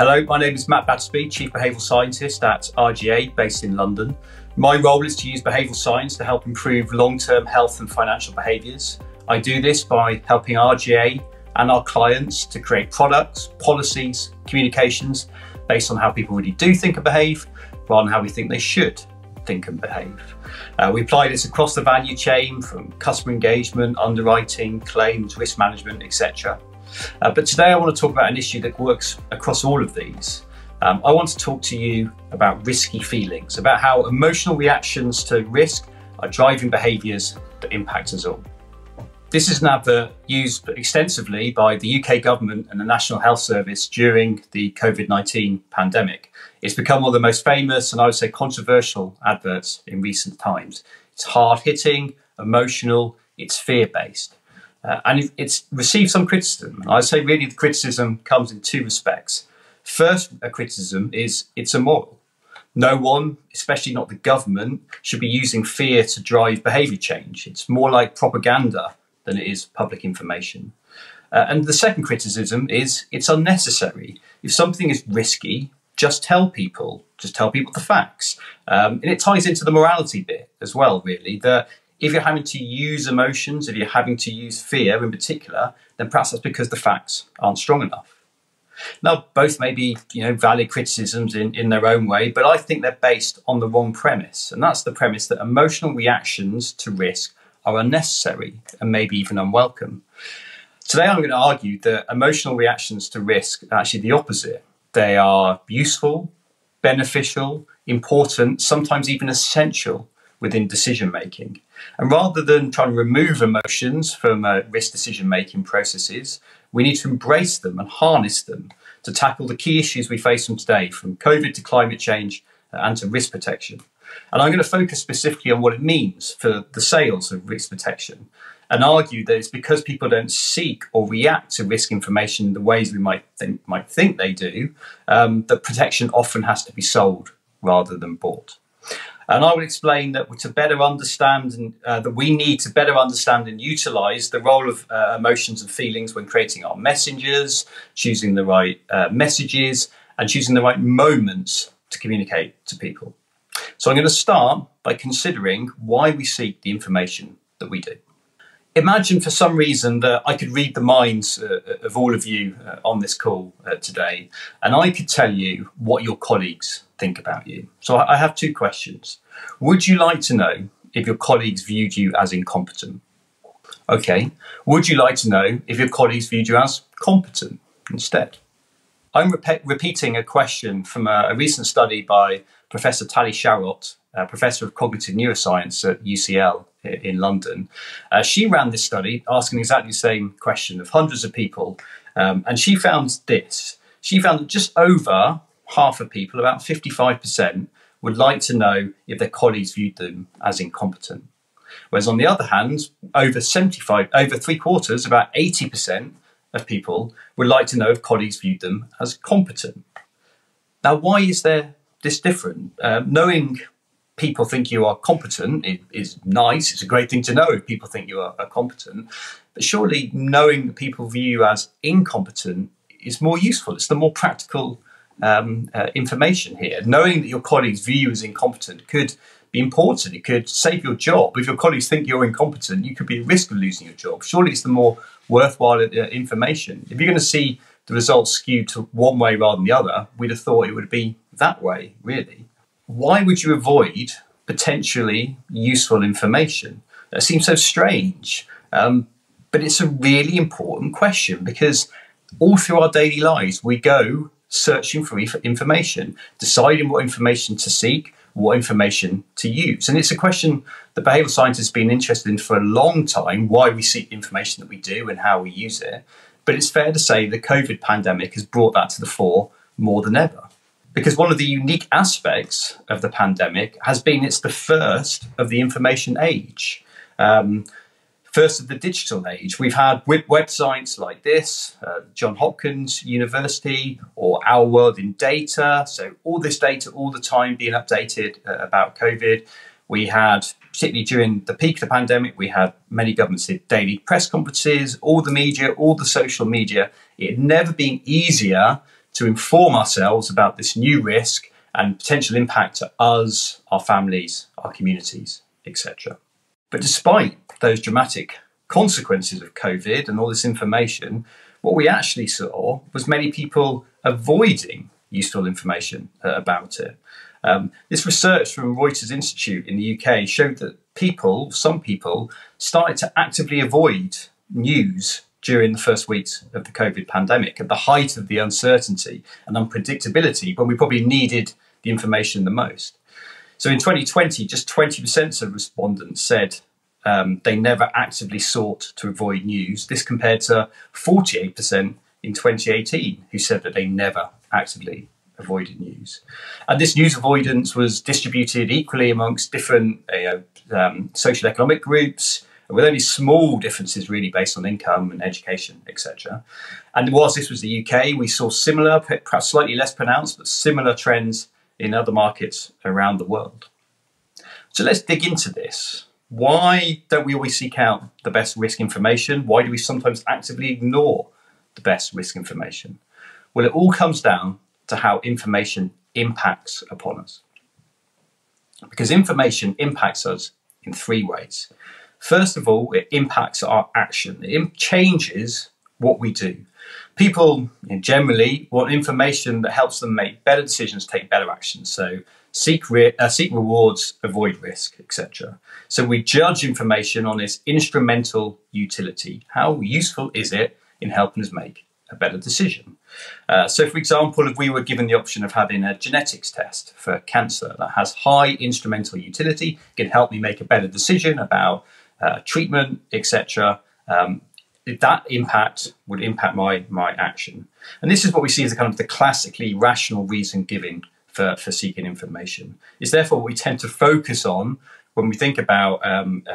Hello, my name is Matt Batsby, Chief Behavioural Scientist at RGA, based in London. My role is to use behavioural science to help improve long-term health and financial behaviours. I do this by helping RGA and our clients to create products, policies, communications based on how people really do think and behave, rather than how we think they should think and behave. We apply this across the value chain, from customer engagement, underwriting, claims, risk management, etc. But today I want to talk about an issue that works across all of these. I want to talk to you about risky feelings, about how emotional reactions to risk are driving behaviours that impact us all. This is an advert used extensively by the UK government and the National Health Service during the COVID-19 pandemic. It's become one of the most famous and I would say controversial adverts in recent times. It's hard-hitting, emotional, it's fear-based. And it's received some criticism. And I'd say really the criticism comes in two respects. First, a criticism is it's immoral. No one, especially not the government, should be using fear to drive behaviour change. It's more like propaganda than it is public information. And the second criticism is it's unnecessary. If something is risky, just tell people the facts. And it ties into the morality bit as well, really, that if you're having to use emotions, if you're having to use fear in particular, then perhaps that's because the facts aren't strong enough. Now, both may be, valid criticisms in their own way, but I think they're based on the wrong premise. And that's the premise that emotional reactions to risk are unnecessary and maybe even unwelcome. Today, I'm going to argue that emotional reactions to risk are actually the opposite. They are useful, beneficial, important, sometimes even essential within decision making. And rather than trying to remove emotions from risk decision making processes, we need to embrace them and harness them to tackle the key issues we face from today, from COVID to climate change and to risk protection. And I'm going to focus specifically on what it means for the sales of risk protection and argue that it's because people don't seek or react to risk information in the ways we might think they do, that protection often has to be sold rather than bought. And I would explain that to better understand that we need to better understand and utilise the role of emotions and feelings when creating our messengers, choosing the right messages, and choosing the right moments to communicate to people. So I'm going to start by considering why we seek the information that we do. Imagine for some reason that I could read the minds of all of you on this call today, and I could tell you what your colleagues think about you. So I have two questions. Would you like to know if your colleagues viewed you as incompetent? Okay. Would you like to know if your colleagues viewed you as competent instead? I'm repeating a question from a recent study by Professor Tali Sharot, Professor of Cognitive Neuroscience at UCL in London. She ran this study asking exactly the same question of hundreds of people, and she found this. She found that just over half of people, about 55%, would like to know if their colleagues viewed them as incompetent. Whereas on the other hand, over three quarters, about 80% of people would like to know if colleagues viewed them as competent. Now, why is there this different? Knowing people think you are competent is nice. It's a great thing to know if people think you are competent. But surely knowing that people view you as incompetent is more useful. It's the more practical information here. Knowing that your colleagues view you as incompetent could be important. It could save your job. If your colleagues think you're incompetent, you could be at risk of losing your job. Surely it's the more worthwhile information. If you're going to see the results skewed to one way rather than the other, we'd have thought it would be that way, really. Why would you avoid potentially useful information? That seems so strange, but it's a really important question because all through our daily lives, we go searching for information, deciding what information to seek, what information to use. And it's a question that behavioural scientists have been interested in for a long time, why we seek the information that we do and how we use it. But it's fair to say the COVID pandemic has brought that to the fore more than ever. Because one of the unique aspects of the pandemic has been it's the first of the information age. First of the digital age. We've had websites like this, Johns Hopkins University, or Our World in Data. So all this data all the time being updated about COVID. We had, particularly during the peak of the pandemic, we had many governments did daily press conferences, all the media, all the social media. It had never been easier to inform ourselves about this new risk and potential impact to us, our families, our communities, etc. But despite those dramatic consequences of COVID and all this information, what we actually saw was many people avoiding useful information about it. This research from Reuters Institute in the UK showed that some people started to actively avoid news during the first weeks of the COVID pandemic, at the height of the uncertainty and unpredictability, when we probably needed the information the most. So in 2020, just 20% of respondents said they never actively sought to avoid news. This compared to 48% in 2018 who said that they never actively avoided news. And this news avoidance was distributed equally amongst different social economic groups, with only small differences really based on income and education, etc. And whilst this was the UK, we saw similar, perhaps slightly less pronounced, but similar trends in other markets around the world. So let's dig into this. Why don't we always seek out the best risk information? Why do we sometimes actively ignore the best risk information? Well, it all comes down to how information impacts upon us. Because information impacts us in three ways. First of all, it impacts our action. It changes what we do. People generally want information that helps them make better decisions, take better actions. So seek rewards, avoid risk, etc. So we judge information on its instrumental utility. How useful is it in helping us make a better decision? So, for example, if we were given the option of having a genetics test for cancer that has high instrumental utility, can help me make a better decision about treatment, etc., that impact would impact my action. And this is what we see as a kind of the classically rational reason given for seeking information. It's therefore what we tend to focus on when we think about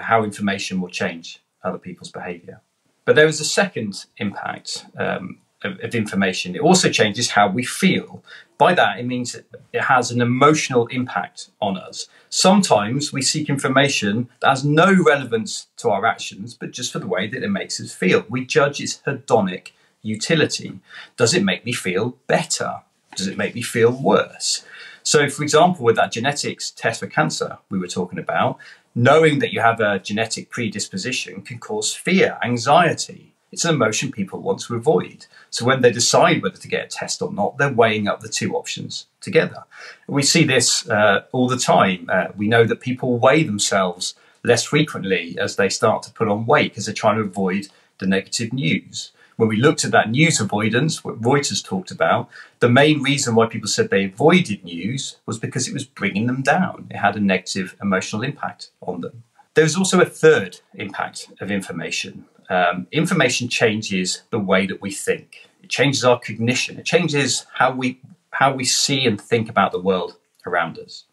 how information will change other people's behaviour. But there is a second impact of information. It also changes how we feel. By that, it means it has an emotional impact on us. Sometimes we seek information that has no relevance to our actions, but just for the way that it makes us feel. We judge its hedonic utility. Does it make me feel better? Does it make me feel worse? So, for example, with that genetics test for cancer we were talking about, knowing that you have a genetic predisposition can cause fear, anxiety. It's an emotion people want to avoid. So when they decide whether to get a test or not, they're weighing up the two options together. We see this all the time. We know that people weigh themselves less frequently as they start to put on weight because they're trying to avoid the negative news. When we looked at that news avoidance, what Reuters talked about, the main reason why people said they avoided news was because it was bringing them down. It had a negative emotional impact on them. There's also a third impact of information. Information changes the way that we think. It changes our cognition. It changes how we see and think about the world around us.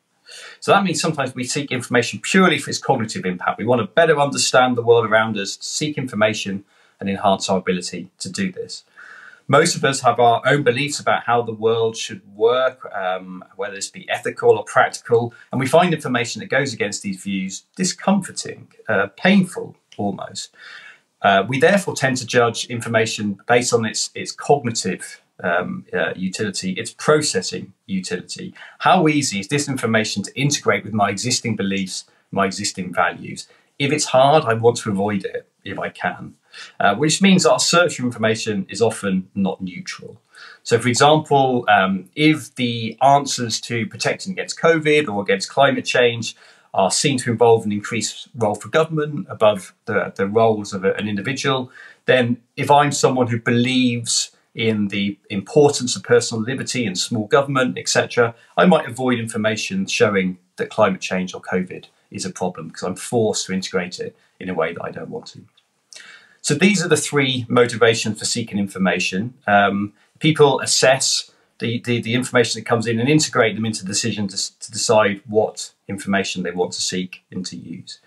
So that means sometimes we seek information purely for its cognitive impact. We want to better understand the world around us, seek information and enhance our ability to do this. Most of us have our own beliefs about how the world should work, whether this be ethical or practical, and we find information that goes against these views discomforting, painful almost. We therefore tend to judge information based on its cognitive utility, its processing utility. How easy is this information to integrate with my existing beliefs, my existing values? If it's hard, I want to avoid it if I can. Which means our search for information is often not neutral. So, for example, if the answers to protecting against COVID or against climate change are seen to involve an increased role for government above the roles of an individual, then if I'm someone who believes in the importance of personal liberty and small government, etc., I might avoid information showing that climate change or COVID is a problem because I'm forced to integrate it in a way that I don't want to. So these are the three motivations for seeking information. People assess the information that comes in and integrate them into the decision to decide what information they want to seek and to use.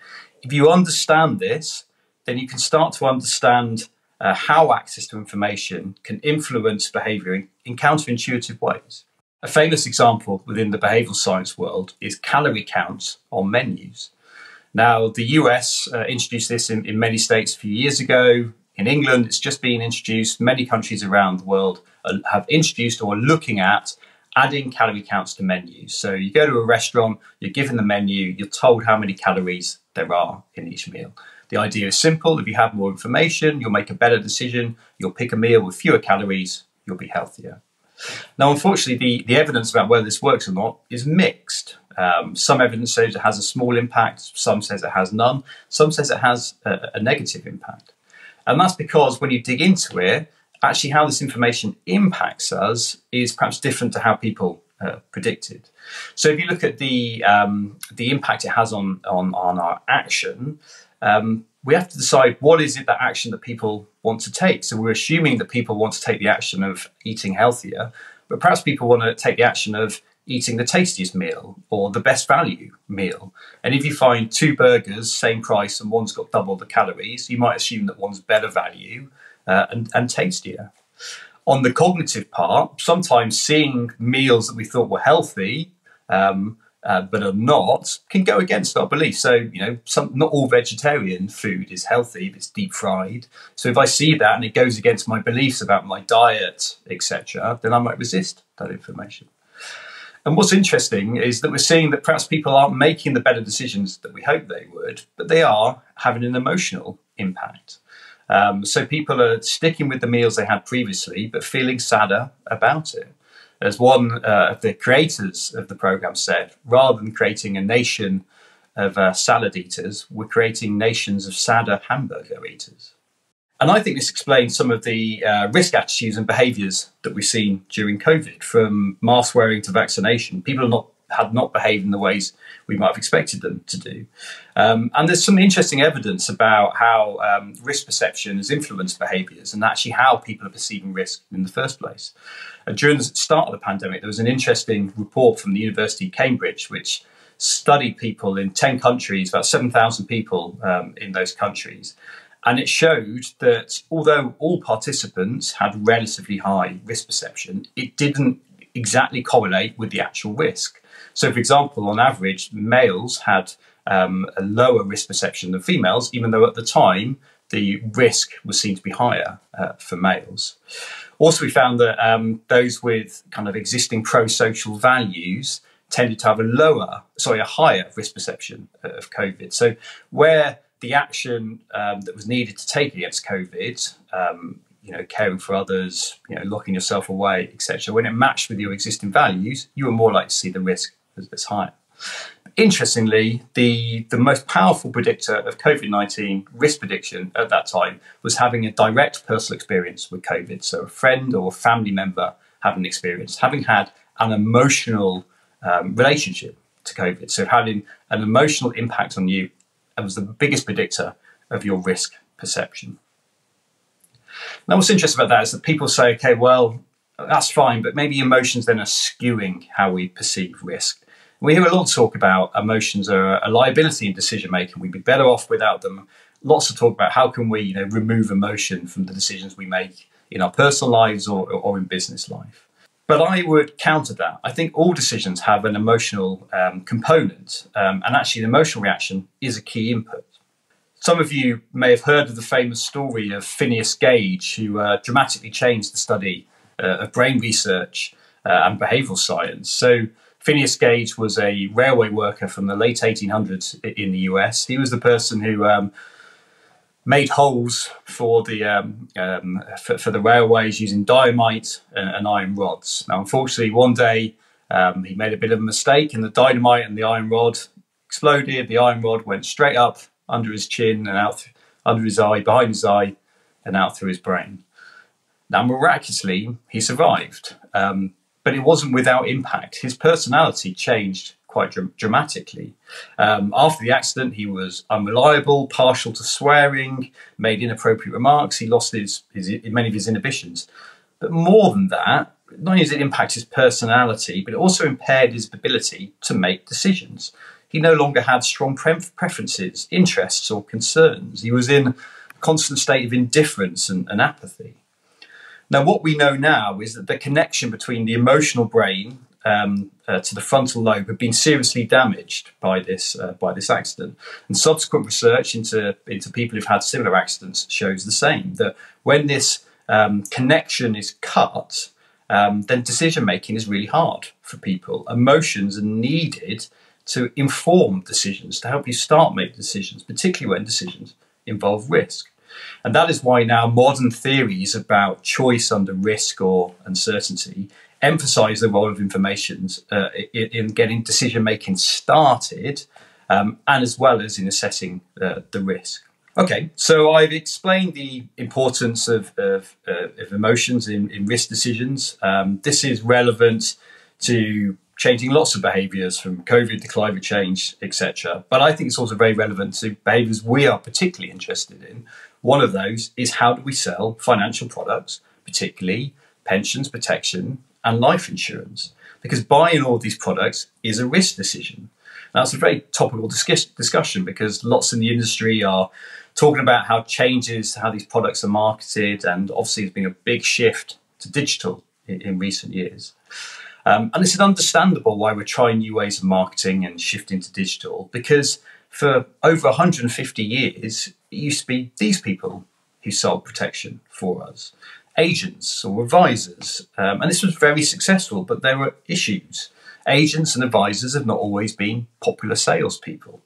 If you understand this, then you can start to understand how access to information can influence behaviour in counterintuitive ways. A famous example within the behavioural science world is calorie counts on menus. Now, the US introduced this in many states a few years ago. In England, it's just been introduced. Many countries around the world have introduced or are looking at adding calorie counts to menus. So you go to a restaurant, you're given the menu, you're told how many calories there are in each meal. The idea is simple. If you have more information, you'll make a better decision. You'll pick a meal with fewer calories. You'll be healthier. Now, unfortunately, the evidence about whether this works or not is mixed. Some evidence says it has a small impact. Some says it has none. Some says it has a negative impact. And that's because when you dig into it, actually how this information impacts us is perhaps different to how people predicted. So if you look at the impact it has on our action, we have to decide what is it that action that people want to take. So we're assuming that people want to take the action of eating healthier, but perhaps people want to take the action of eating the tastiest meal or the best value meal. And if you find two burgers, same price, and one's got double the calories, you might assume that one's better value and tastier. On the cognitive part, sometimes seeing meals that we thought were healthy but are not can go against our beliefs. So, not all vegetarian food is healthy if it's deep fried. So if I see that and it goes against my beliefs about my diet, etc., then I might resist that information. And what's interesting is that we're seeing that perhaps people aren't making the better decisions that we hope they would, but they are having an emotional impact. So people are sticking with the meals they had previously, but feeling sadder about it. As one of the creators of the program said, rather than creating a nation of salad eaters, we're creating nations of sadder hamburger eaters. And I think this explains some of the risk attitudes and behaviours that we've seen during COVID, from mask wearing to vaccination. People had not behaved in the ways we might have expected them to do. And there's some interesting evidence about how risk perception has influenced behaviours and actually how people are perceiving risk in the first place. During the start of the pandemic, there was an interesting report from the University of Cambridge, which studied people in 10 countries, about 7,000 people in those countries. And it showed that although all participants had relatively high risk perception, it didn't exactly correlate with the actual risk. So, for example, on average, males had a lower risk perception than females, even though at the time the risk was seen to be higher for males. Also, we found that those with kind of existing pro-social values tended to have a higher risk perception of COVID. So where the action that was needed to take against COVID, caring for others, locking yourself away, etc., when it matched with your existing values, you were more likely to see the risk as higher. Interestingly, the most powerful predictor of COVID-19 risk prediction at that time was having a direct personal experience with COVID. So a friend or a family member having experienced, having had an emotional relationship to COVID. So having an emotional impact on you, that was the biggest predictor of your risk perception. Now, what's interesting about that is that people say, okay, well, that's fine, but maybe emotions then are skewing how we perceive risk. We hear a lot of talk about emotions are a liability in decision making. We'd be better off without them. Lots of talk about how can we remove emotion from the decisions we make in our personal lives or in business life. But I would counter that. I think all decisions have an emotional component, and actually an emotional reaction is a key input. Some of you may have heard of the famous story of Phineas Gage, who dramatically changed the study of brain research and behavioural science. So Phineas Gage was a railway worker from the late 1800s in the US. He was the person who made holes for the railways using dynamite and iron rods. Now, unfortunately, one day he made a bit of a mistake, and the dynamite and the iron rod exploded. The iron rod went straight up under his chin and out under his eye, behind his eye, and out through his brain. Now, miraculously, he survived, but it wasn't without impact. His personality changed quite dramatically. After the accident, he was unreliable, partial to swearing, made inappropriate remarks. He lost many of his inhibitions. But more than that, not only did it impact his personality, but it also impaired his ability to make decisions. He no longer had strong preferences, interests, or concerns. He was in a constant state of indifference and apathy. Now, what we know now is that the connection between the emotional brain to the frontal lobe had been seriously damaged by this accident. And subsequent research into people who've had similar accidents shows the same, that when this connection is cut, then decision making is really hard for people. Emotions are needed to inform decisions, to help you start making decisions, particularly when decisions involve risk. And that is why now modern theories about choice under risk or uncertainty emphasize the role of information in getting decision making started, and as well as in assessing the risk. Okay, so I've explained the importance of emotions in risk decisions. This is relevant to changing lots of behaviours, from COVID to climate change, etc. But I think it's also very relevant to behaviours we are particularly interested in. One of those is, how do we sell financial products, particularly pensions, protection and life insurance? Because buying all of these products is a risk decision. Now, it's a very topical discussion, because lots in the industry are talking about how changes how these products are marketed, and obviously there's been a big shift to digital in recent years. And it's understandable why we're trying new ways of marketing and shifting to digital, because for over 150 years, it used to be these people who sold protection for us, agents or advisors. And this was very successful, but there were issues. Agents and advisors have not always been popular salespeople.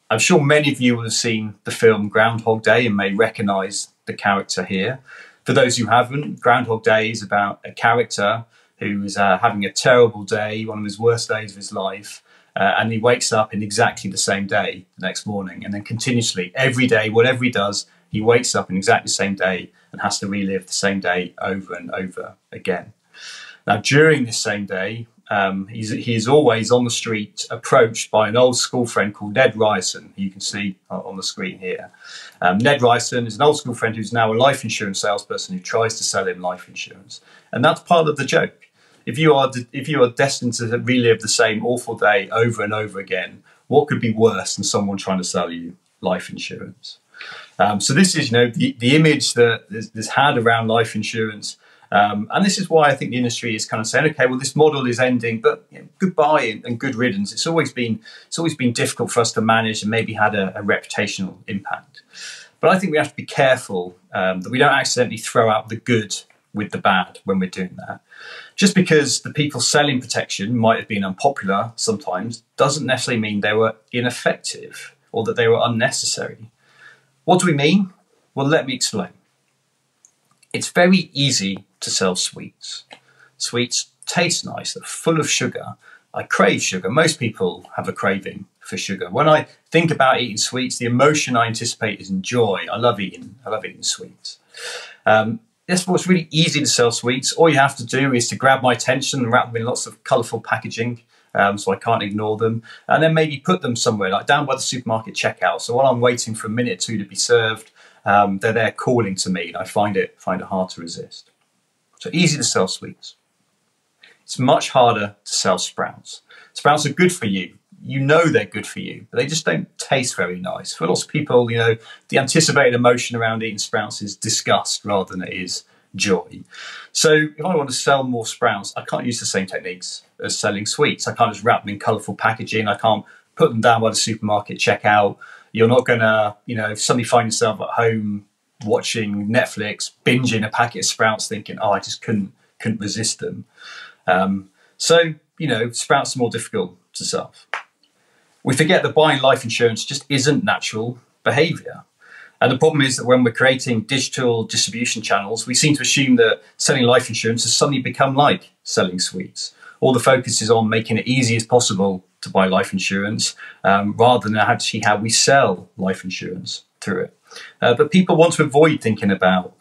I'm sure many of you will have seen the film Groundhog Day and may recognise the character here. For those who haven't, Groundhog Day is about a character who is having a terrible day, one of his worst days of his life, and he wakes up in exactly the same day the next morning, and then continuously, every day, whatever he does, he wakes up in exactly the same day and has to relive the same day over and over again. Now, during this same day, he is always on the street approached by an old school friend called Ned Ryerson, who you can see on the screen here. Ned Ryerson is an old school friend who's now a life insurance salesperson who tries to sell him life insurance. And that's part of the joke. If you are destined to relive the same awful day over and over again, what could be worse than someone trying to sell you life insurance? So this is, the image that is had around life insurance. And this is why I think the industry is kind of saying, okay, well, this model is ending, but goodbye and good riddance. It's always been difficult for us to manage, and maybe had a reputational impact. But I think we have to be careful that we don't accidentally throw out the good with the bad when we're doing that. Just because the people selling protection might have been unpopular sometimes doesn't necessarily mean they were ineffective or that they were unnecessary. What do we mean? Well, let me explain. It's very easy to sell sweets. Sweets taste nice, they're full of sugar. I crave sugar. Most people have a craving for sugar. When I think about eating sweets, the emotion I anticipate is joy. I love eating sweets. Therefore, it's really easy to sell sweets. All you have to do is to grab my attention and wrap them in lots of colourful packaging, so I can't ignore them, and then maybe put them somewhere, like down by the supermarket checkout. So while I'm waiting for a minute or two to be served, they're there calling to me, and I find it hard to resist. So easy to sell sweets. It's much harder to sell sprouts. Sprouts are good for you. You know they're good for you, but they just don't taste very nice. For lots of people, the anticipated emotion around eating sprouts is disgust rather than it is joy. So if I want to sell more sprouts, I can't use the same techniques as selling sweets. I can't just wrap them in colourful packaging. I can't put them down by the supermarket checkout. You're not going to, suddenly find yourself at home watching Netflix, binging a packet of sprouts thinking, oh, I just couldn't resist them. So sprouts are more difficult to sell. We forget that buying life insurance just isn't natural behaviour. And the problem is that when we're creating digital distribution channels, we seem to assume that selling life insurance has suddenly become like selling sweets. All the focus is on making it easy as possible to buy life insurance, rather than actually how we sell life insurance through it. But people want to avoid thinking about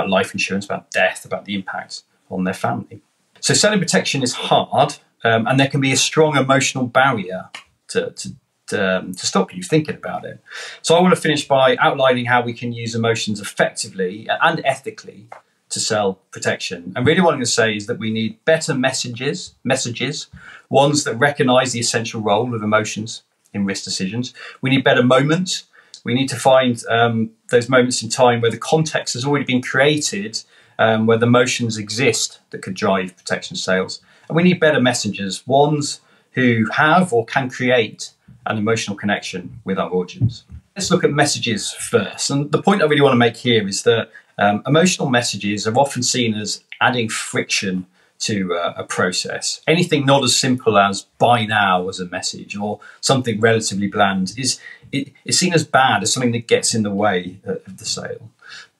life insurance, about death, about the impact on their family. So selling protection is hard, and there can be a strong emotional barrier to stop you thinking about it. So I want to finish by outlining how we can use emotions effectively and ethically to sell protection. And really what I'm going to say is that we need better messages, ones that recognise the essential role of emotions in risk decisions. We need better moments. We need to find those moments in time where the context has already been created, where the emotions exist that could drive protection sales. And we need better messengers, ones who have or can create an emotional connection with our audience. Let's look at messages first. And the point I really want to make here is that emotional messages are often seen as adding friction to a process. Anything not as simple as buy now as a message or something relatively bland is seen as bad, as something that gets in the way of the sale.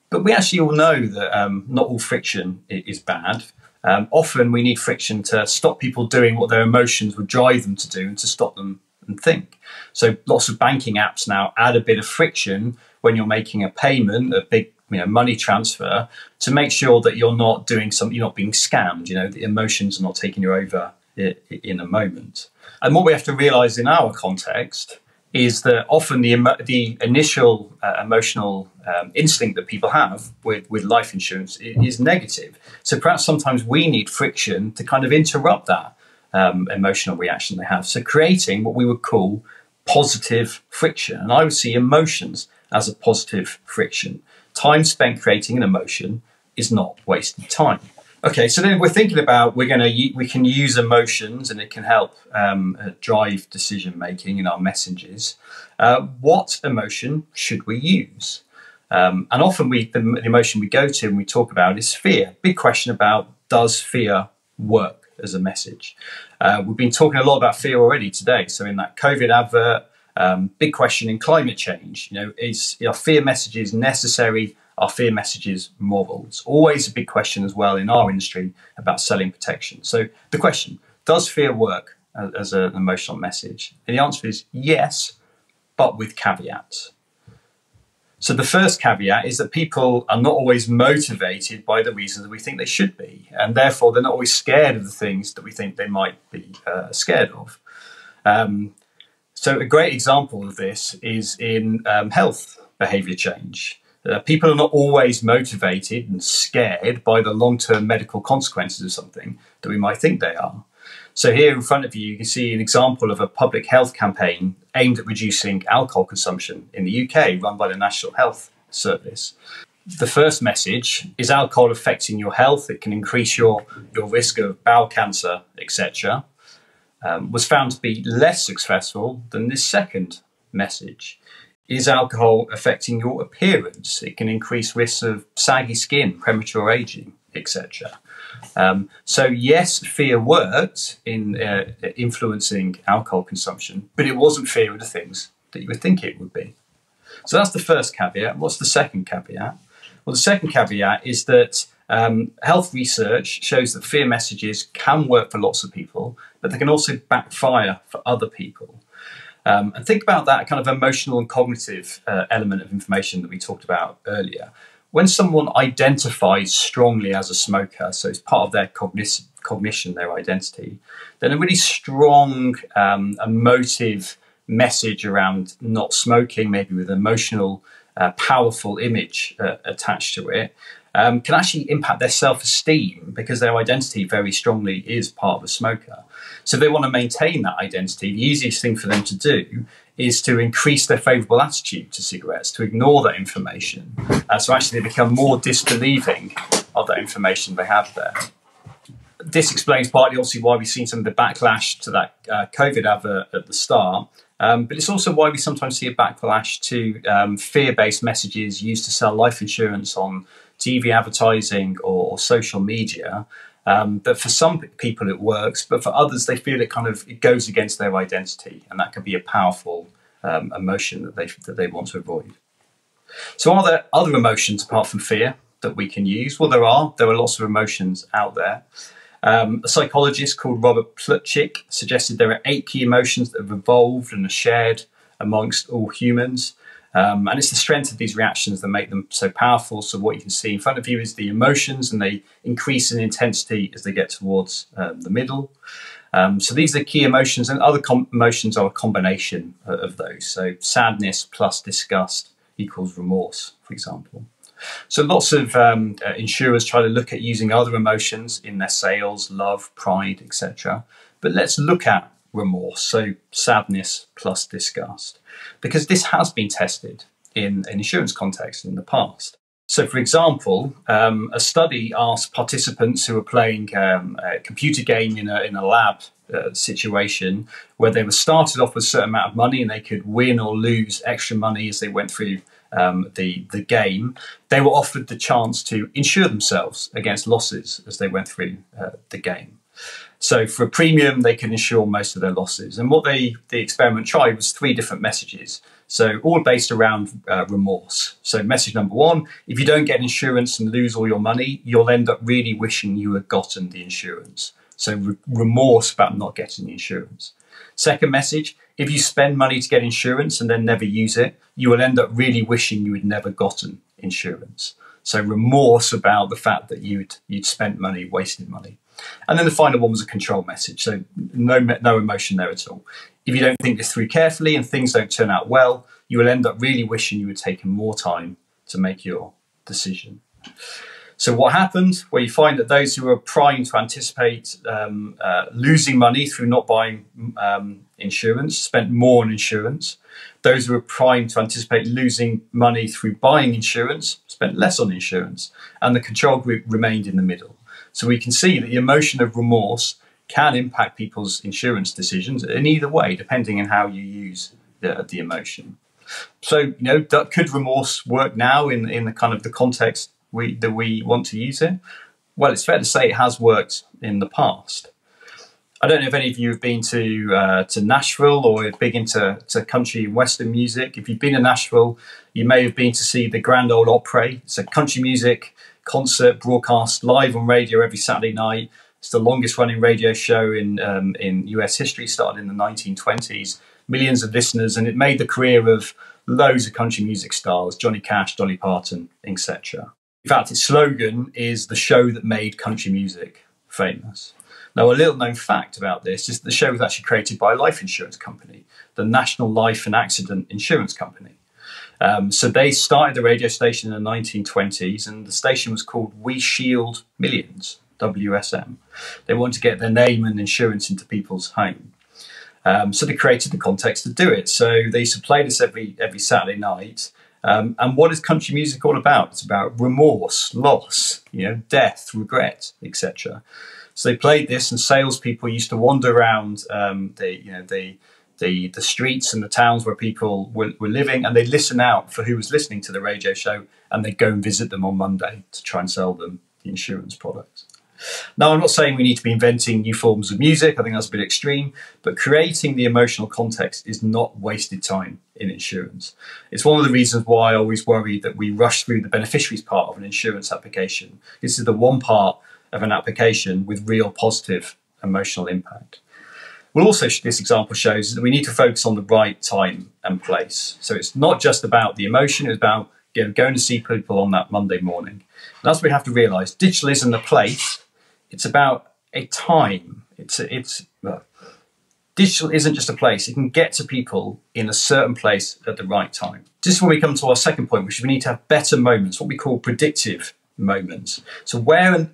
But we actually all know that not all friction is bad. Often we need friction to stop people doing what their emotions would drive them to do and to stop them and think. So lots of banking apps now add a bit of friction when you're making a payment, a big money transfer, to make sure that you're not doing something, you're not being scammed, the emotions are not taking you over in a moment. And what we have to realize in our context is that often the initial emotional instinct that people have with life insurance is negative. So perhaps sometimes we need friction to kind of interrupt that emotional reaction they have. So creating what we would call positive friction. And I would see emotions as a positive friction. Time spent creating an emotion is not wasted time. Okay, so then we're thinking about we can use emotions and it can help drive decision making in our messages. What emotion should we use? And often the emotion we go to and we talk about is fear. Big question about, does fear work as a message? We've been talking a lot about fear already today. So in that COVID advert, big question in climate change, are fear messages necessary? Are fear messages moral? It's always a big question as well in our industry about selling protection. So the question, does fear work as an emotional message? And the answer is yes, but with caveats. So the first caveat is that people are not always motivated by the reasons that we think they should be. And therefore, they're not always scared of the things that we think they might be scared of. So a great example of this is in health behaviour change. People are not always motivated and scared by the long-term medical consequences of something that we might think they are. So here in front of you, you can see an example of a public health campaign aimed at reducing alcohol consumption in the UK, run by the National Health Service. The first message is alcohol affecting your health. It can increase your risk of bowel cancer, etc. Was found to be less successful than this second message. Is alcohol affecting your appearance? It can increase risks of saggy skin, premature aging, etc. So yes, fear worked in influencing alcohol consumption, but it wasn't fear of the things that you would think it would be. So that's the first caveat. What's the second caveat? Well, the second caveat is that health research shows that fear messages can work for lots of people, but they can also backfire for other people. And think about that kind of emotional and cognitive element of information that we talked about earlier. When someone identifies strongly as a smoker, so it's part of their cognition, their identity, then a really strong emotive message around not smoking, maybe with an emotional, powerful image attached to it, can actually impact their self-esteem because their identity very strongly is part of a smoker. So if they want to maintain that identity, the easiest thing for them to do is to increase their favourable attitude to cigarettes, to ignore that information. So actually they become more disbelieving of that information they have there. This explains partly obviously why we've seen some of the backlash to that COVID advert at the start. But it's also why we sometimes see a backlash to fear-based messages used to sell life insurance on TV advertising or social media. But for some people it works, but for others they feel it goes against their identity, and that can be a powerful emotion that they want to avoid. So are there other emotions apart from fear that we can use? Well, there are lots of emotions out there. A psychologist called Robert Plutchik suggested there are 8 key emotions that have evolved and are shared amongst all humans. And it's the strength of these reactions that make them so powerful. So what you can see in front of you is the emotions, and they increase in intensity as they get towards the middle. So these are key emotions, and other emotions are a combination of those. So sadness plus disgust equals remorse, for example. So lots of insurers try to look at using other emotions in their sales, love, pride, etc. But let's look at remorse, so sadness plus disgust, because this has been tested in an insurance context in the past. So, for example, a study asked participants who were playing a computer game in a lab situation where they were started off with a certain amount of money and they could win or lose extra money as they went through the game. They were offered the chance to insure themselves against losses as they went through the game. So for a premium, they can insure most of their losses. And what the experiment tried was 3 different messages. So all based around remorse. So message number 1, if you don't get insurance and lose all your money, you'll end up really wishing you had gotten the insurance. So remorse about not getting the insurance. Second message, if you spend money to get insurance and then never use it, you will end up really wishing you had never gotten insurance. So remorse about the fact that you'd spent money, wasted money. And then the final one was a control message. So no emotion there at all. If you don't think this through carefully and things don't turn out well, you will end up really wishing you had taken more time to make your decision. So what happened? Well, you find that those who are primed to anticipate losing money through not buying insurance spent more on insurance. Those who were primed to anticipate losing money through buying insurance spent less on insurance. And the control group remained in the middle. So we can see that the emotion of remorse can impact people's insurance decisions in either way, depending on how you use the emotion. So, could remorse work now in the kind of the context that we want to use it? Well, it's fair to say it has worked in the past. I don't know if any of you have been to Nashville or are big into country and Western music. If you've been to Nashville, you may have been to see the Grand Ole Opry. It's a country music concert broadcast live on radio every Saturday night. It's the longest running radio show in US history, started in the 1920s. Millions of listeners, and it made the career of loads of country music stars, Johnny Cash, Dolly Parton, etc. In fact, its slogan is the show that made country music famous. Now, a little known fact about this is that the show was actually created by a life insurance company, the National Life and Accident Insurance Company. So they started the radio station in the 1920s, and the station was called We Shield Millions, WSM. They wanted to get their name and insurance into people's home. So they created the context to do it. So they used to play this every Saturday night. And what is country music all about? It's about remorse, loss, death, regret, etc. So they played this, and salespeople used to wander around the streets and the towns where people were living, and they'd listen out for who was listening to the radio show, and they'd go and visit them on Monday to try and sell them the insurance products. Now, I'm not saying we need to be inventing new forms of music. I think that's a bit extreme, but creating the emotional context is not wasted time in insurance. It's one of the reasons why I always worry that we rush through the beneficiaries part of an insurance application. This is the one part of an application with real positive emotional impact. Well, also, this example shows that we need to focus on the right time and place. So it's not just about the emotion, it's about going to see people on that Monday morning. And that's what we have to realise. Digital isn't a place, it's about a time. Digital isn't just a place, it can get to people in a certain place at the right time. This is when we come to our second point, which is we need to have better moments, what we call predictive moments. So where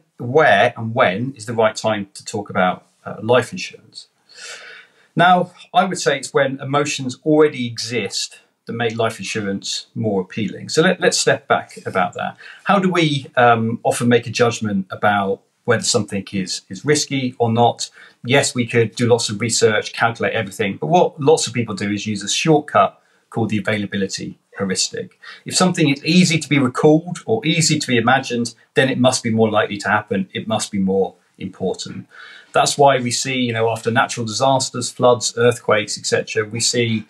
and when is the right time to talk about life insurance? Now, I would say it's when emotions already exist that make life insurance more appealing. So let's step back about that. How do we often make a judgment about whether something is risky or not? Yes, we could do lots of research, calculate everything, but what lots of people do is use a shortcut called the availability heuristic. If something is easy to be recalled or easy to be imagined, then it must be more likely to happen. It must be more important. That's why we see, after natural disasters, floods, earthquakes, etc., we see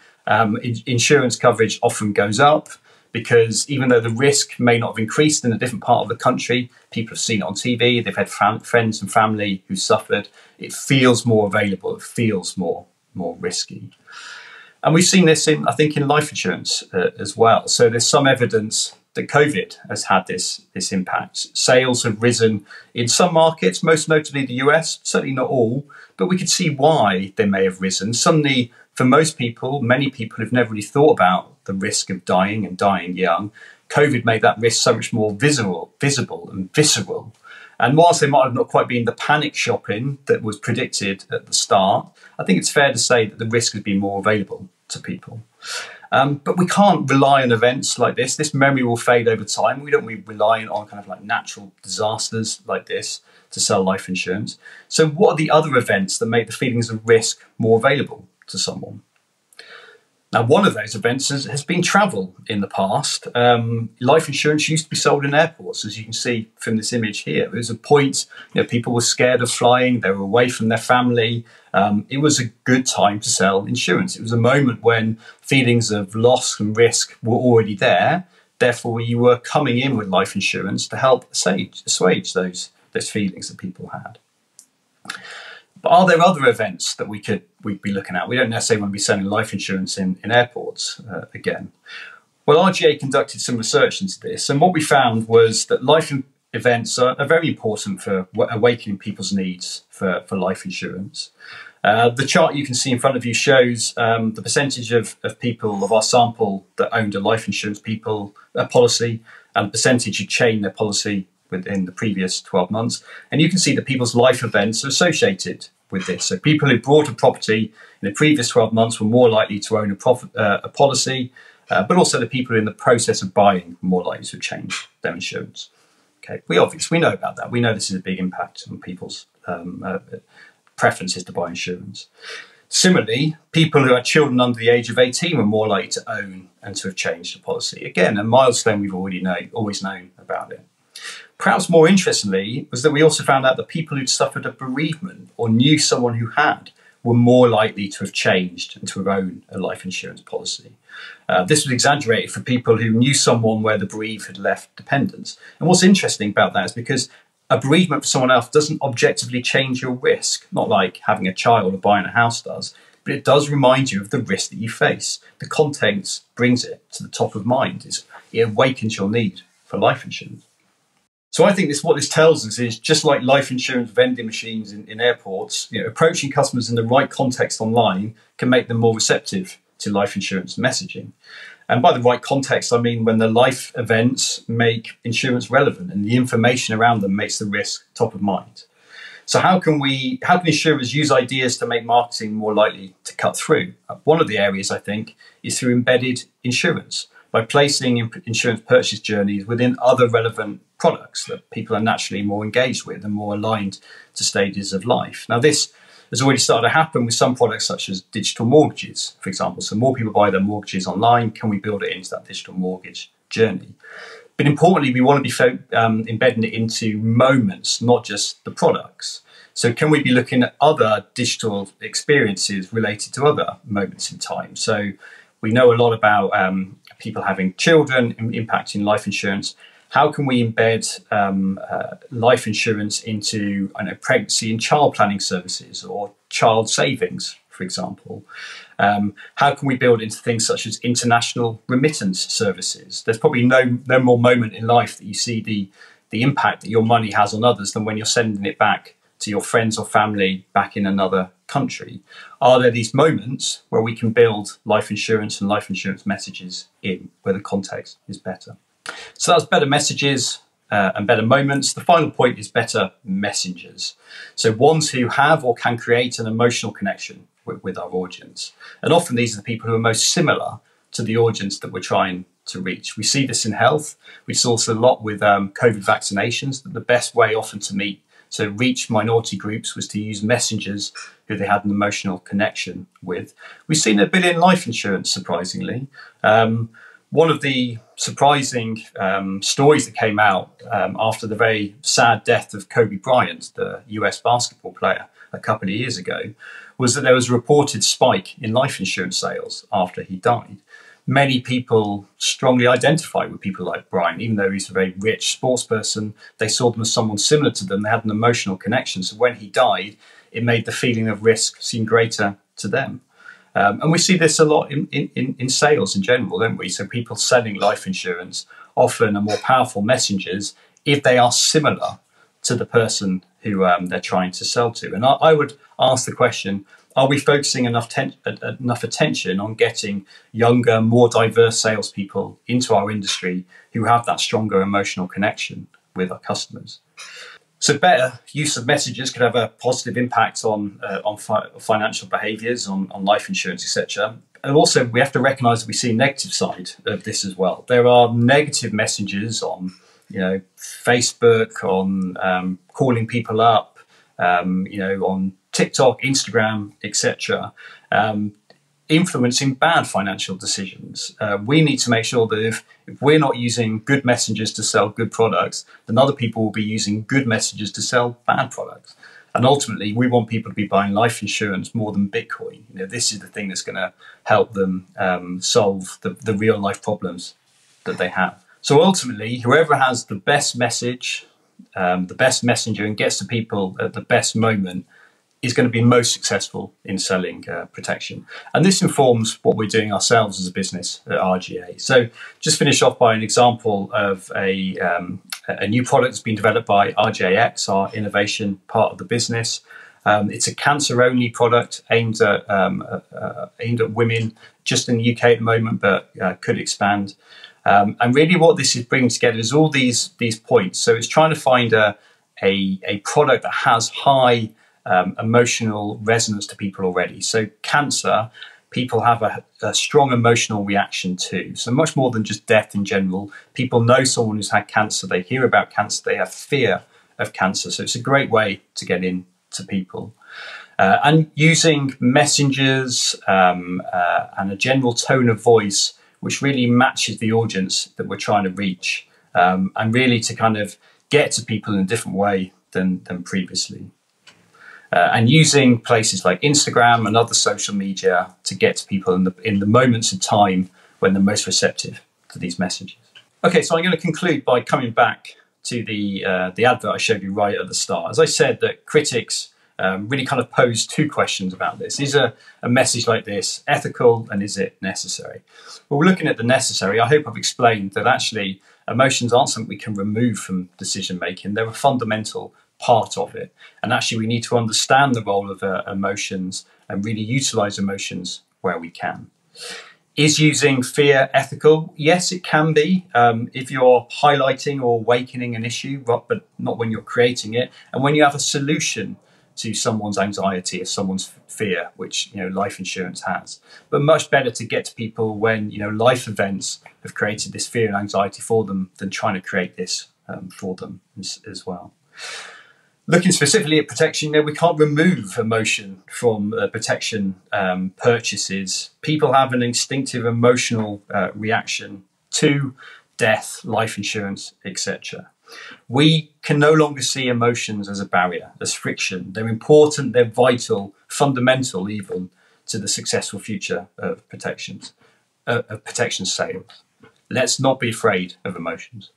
insurance coverage often goes up, because even though the risk may not have increased in a different part of the country, people have seen it on TV, they've had friends and family who suffered, it feels more available, it feels more risky. And we've seen this in life insurance as well. So there's some evidence that COVID has had this impact. Sales have risen in some markets, most notably the US, certainly not all, but we could see why they may have risen. Suddenly, for most people, many people who've never really thought about the risk of dying and dying young, COVID made that risk so much more visible and visceral. And whilst there might have not quite been the panic shopping that was predicted at the start, I think it's fair to say that the risk has been more available to people. But we can't rely on events like this. This memory will fade over time. We don't rely on kind of like natural disasters like this to sell life insurance. So what are the other events that make the feelings of risk more available to someone? Now, one of those events has been travel in the past. Life insurance used to be sold in airports, as you can see from this image here. There was a point, people were scared of flying, they were away from their family. It was a good time to sell insurance. It was a moment when feelings of loss and risk were already there. Therefore, you were coming in with life insurance to help assuage those feelings that people had. But are there other events that we'd be looking at? We don't necessarily want to be selling life insurance in airports again. Well, RGA conducted some research into this, and what we found was that life events are very important for awakening people's needs for life insurance. The chart you can see in front of you shows the percentage of people of our sample that owned a life insurance policy, and the percentage who changed their policy within the previous 12 months. And you can see that people's life events are associated with this. So people who bought a property in the previous 12 months were more likely to own a policy, but also the people in the process of buying were more likely to change their insurance. Okay, we know about that. We know this is a big impact on people's preferences to buy insurance. Similarly, people who had children under the age of 18 were more likely to own and to have changed the policy. Again, a milestone we've always known about it. Perhaps more interestingly was that we also found out that people who'd suffered a bereavement or knew someone who had were more likely to have changed and to have owned a life insurance policy. This was exaggerated for people who knew someone where the bereaved had left dependents. And what's interesting about that is because a bereavement for someone else doesn't objectively change your risk, not like having a child or buying a house does, but it does remind you of the risk that you face. The context brings it to the top of mind. It awakens your need for life insurance. So I think what this tells us is, just like life insurance vending machines in airports, approaching customers in the right context online can make them more receptive to life insurance messaging. And by the right context, I mean when the life events make insurance relevant and the information around them makes the risk top of mind. So how can insurers use ideas to make marketing more likely to cut through? One of the areas, I think, is through embedded insurance, by placing insurance purchase journeys within other relevant products that people are naturally more engaged with and more aligned to stages of life. Now, this has already started to happen with some products such as digital mortgages, for example. So more people buy their mortgages online. Can we build it into that digital mortgage journey? But importantly, we want to be embedding it into moments, not just the products. So can we be looking at other digital experiences related to other moments in time? So we know a lot about people having children impacting life insurance. How can we embed life insurance into pregnancy and child planning services or child savings, for example? How can we build into things such as international remittance services? There's probably no more moment in life that you see the impact that your money has on others than when you're sending it back to your friends or family back in another country. Are there these moments where we can build life insurance and life insurance messages in where the context is better? So that's better messages and better moments. The final point is better messengers. So ones who have or can create an emotional connection with our audience. And often these are the people who are most similar to the audience that we're trying to reach. We see this in health. We saw this a lot with COVID vaccinations, that the best way often to reach minority groups was to use messengers who they had an emotional connection with. We've seen a bit in life insurance, surprisingly. One of the surprising stories that came out after the very sad death of Kobe Bryant, the US basketball player, a couple of years ago, was that there was a reported spike in life insurance sales after he died. Many people strongly identify with people like Bryant, even though he's a very rich sports person. They saw them as someone similar to them. They had an emotional connection. So when he died, it made the feeling of risk seem greater to them. And we see this a lot in sales in general, don't we? So people selling life insurance often are more powerful messengers if they are similar to the person who they're trying to sell to. And I would ask the question, are we focusing enough attention on getting younger, more diverse salespeople into our industry who have that stronger emotional connection with our customers? So better use of messages could have a positive impact on financial behaviours, on life insurance, etc. And also, we have to recognise that we see a negative side of this as well. There are negative messages on, Facebook, on calling people up, on TikTok, Instagram, etc. Influencing bad financial decisions. We need to make sure that if we're not using good messages to sell good products, then other people will be using good messages to sell bad products. And ultimately, we want people to be buying life insurance more than Bitcoin. This is the thing that's going to help them solve the real life problems that they have. So ultimately, whoever has the best message, the best messenger, and gets to people at the best moment is going to be most successful in selling protection. And this informs what we're doing ourselves as a business at RGA. So just finish off by an example of a new product that's been developed by RJX, our innovation part of the business. It's a cancer-only product aimed at women just in the UK at the moment, but could expand. And really what this is bringing together is all these points. So it's trying to find a product that has high emotional resonance to people already. So cancer, people have a strong emotional reaction to. So much more than just death in general. People know someone who's had cancer, they hear about cancer, they have fear of cancer. So it's a great way to get into people. And using messengers and a general tone of voice which really matches the audience that we're trying to reach, and really to kind of get to people in a different way than previously. And using places like Instagram and other social media to get to people in the moments of time when they're most receptive to these messages. Okay, so I'm going to conclude by coming back to the advert I showed you right at the start. As I said, that critics really kind of pose two questions about this. Is a message like this ethical, and is it necessary? Well, we're looking at the necessary. I hope I've explained that actually emotions aren't something we can remove from decision making. They're a fundamental part of it. And actually we need to understand the role of emotions and really utilize emotions where we can. Is using fear ethical? Yes, it can be if you're highlighting or awakening an issue, but not when you're creating it. And when you have a solution to someone's anxiety or someone's fear, which life insurance has. But much better to get to people when life events have created this fear and anxiety for them than trying to create this for them as well. Looking specifically at protection, we can't remove emotion from protection purchases. People have an instinctive emotional reaction to death, life insurance, etc. We can no longer see emotions as a barrier, as friction. They're important, they're vital, fundamental even to the successful future of protection sales. Let's not be afraid of emotions.